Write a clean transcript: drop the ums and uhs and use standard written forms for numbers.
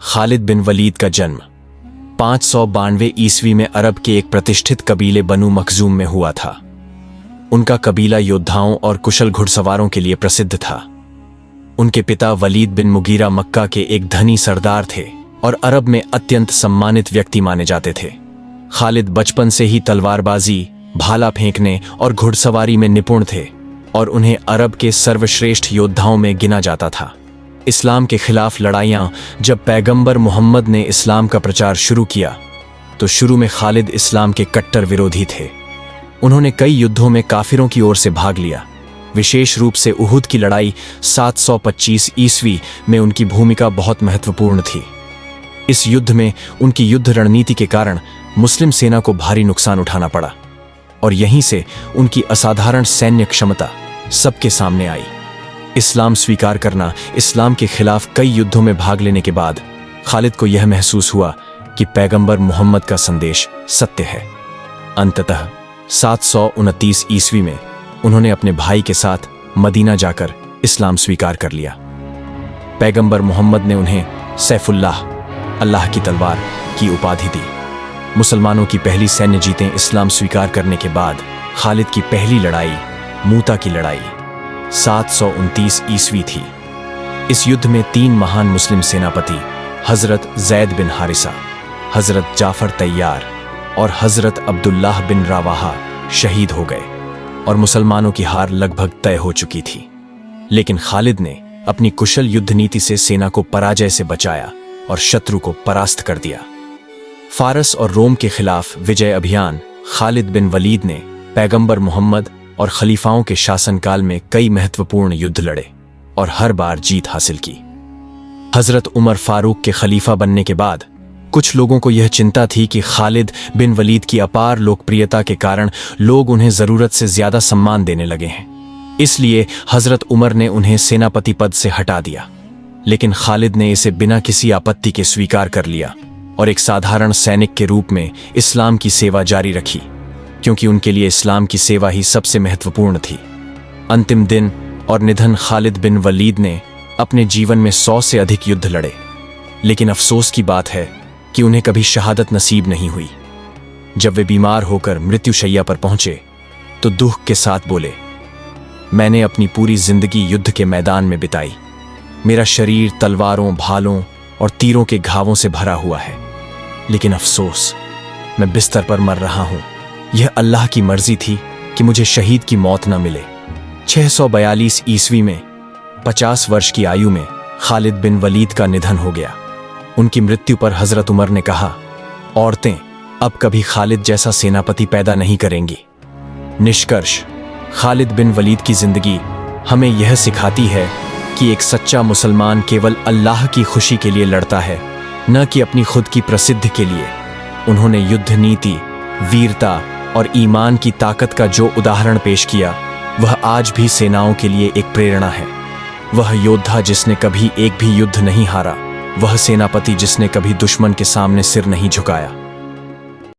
खालिद बिन वलीद का जन्म 592 ईस्वी में अरब के एक प्रतिष्ठित कबीले बनु मखजूम में हुआ था। उनका कबीला योद्धाओं और कुशल घुड़सवारों के लिए प्रसिद्ध था। उनके पिता वलीद बिन मुगीरा मक्का के एक धनी सरदार थे और अरब में अत्यंत सम्मानित व्यक्ति माने जाते थे। खालिद बचपन से ही तलवारबाजी, भाला फेंकने और घुड़सवारी में निपुण थे और उन्हें अरब के सर्वश्रेष्ठ योद्धाओं में गिना जाता था। इस्लाम के खिलाफ लड़ाइयां जब पैगंबर मोहम्मद ने इस्लाम का प्रचार शुरू किया तो शुरू में खालिद इस्लाम के कट्टर विरोधी थे। उन्होंने कई युद्धों में काफिरों की ओर से भाग लिया। विशेष रूप से उहुद की लड़ाई 725 ईस्वी में उनकी भूमिका बहुत महत्वपूर्ण थी। इस युद्ध में उनकी युद्ध रणनीति के कारण मुस्लिम सेना को भारी नुकसान उठाना पड़ा और यहीं से उनकी असाधारण सैन्य क्षमता सबके सामने आई। इस्लाम स्वीकार करना, इस्लाम के खिलाफ कई युद्धों में भाग लेने के बाद खालिद को यह महसूस हुआ कि पैगंबर मोहम्मद का संदेश सत्य है। अंततः 729 ईस्वी में उन्होंने अपने भाई के साथ मदीना जाकर इस्लाम स्वीकार कर लिया। पैगंबर मोहम्मद ने उन्हें सैफुल्लाह, अल्लाह की तलवार की उपाधि दी। मुसलमानों की पहली सैन्य जीतें इस्लाम स्वीकार करने के बाद खालिद की पहली लड़ाई मूता की लड़ाई 729 ईस्वी थी। इस युद्ध में 3 महान मुस्लिम सेनापति हजरत जैद बिन हारिसा, हजरत जाफर तैयार और हजरत अब्दुल्लाह बिन रवाहा शहीद हो गए और मुसलमानों की हार लगभग तय हो चुकी थी। लेकिन खालिद ने अपनी कुशल युद्ध नीति से सेना को पराजय से बचाया और शत्रु को परास्त कर दिया। फारस और रोम के खिलाफ विजय अभियान खालिद बिन वलीद ने पैगंबर मोहम्मद और खलीफाओं के शासनकाल में कई महत्वपूर्ण युद्ध लड़े और हर बार जीत हासिल की। हजरत उमर फारूक के खलीफा बनने के बाद कुछ लोगों को यह चिंता थी कि खालिद बिन वलीद की अपार लोकप्रियता के कारण लोग उन्हें जरूरत से ज्यादा सम्मान देने लगे हैं। इसलिए हजरत उमर ने उन्हें सेनापति पद से हटा दिया। लेकिन खालिद ने इसे बिना किसी आपत्ति के स्वीकार कर लिया और एक साधारण सैनिक के रूप में इस्लाम की सेवा जारी रखी, क्योंकि उनके लिए इस्लाम की सेवा ही सबसे महत्वपूर्ण थी। अंतिम दिन और निधन खालिद बिन वलीद ने अपने जीवन में 100 से अधिक युद्ध लड़े, लेकिन अफसोस की बात है कि उन्हें कभी शहादत नसीब नहीं हुई। जब वे बीमार होकर मृत्युशैया पर पहुंचे तो दुख के साथ बोले, मैंने अपनी पूरी जिंदगी युद्ध के मैदान में बिताई। मेरा शरीर तलवारों, भालों और तीरों के घावों से भरा हुआ है, लेकिन अफसोस, मैं बिस्तर पर मर रहा हूं। यह अल्लाह की मर्जी थी कि मुझे शहीद की मौत न मिले। 642 ईस्वी में 50 वर्ष की आयु में खालिद बिन वलीद का निधन हो गया। उनकी मृत्यु पर हजरत उमर ने कहा, औरतें अब कभी खालिद जैसा सेनापति पैदा नहीं करेंगी। निष्कर्ष, खालिद बिन वलीद की जिंदगी हमें यह सिखाती है कि एक सच्चा मुसलमान केवल अल्लाह की खुशी के लिए लड़ता है, न कि अपनी खुद की प्रसिद्धि के लिए। उन्होंने युद्ध नीति, वीरता और ईमान की ताकत का जो उदाहरण पेश किया, वह आज भी सेनाओं के लिए एक प्रेरणा है। वह योद्धा जिसने कभी एक भी युद्ध नहीं हारा, वह सेनापति जिसने कभी दुश्मन के सामने सिर नहीं झुकाया।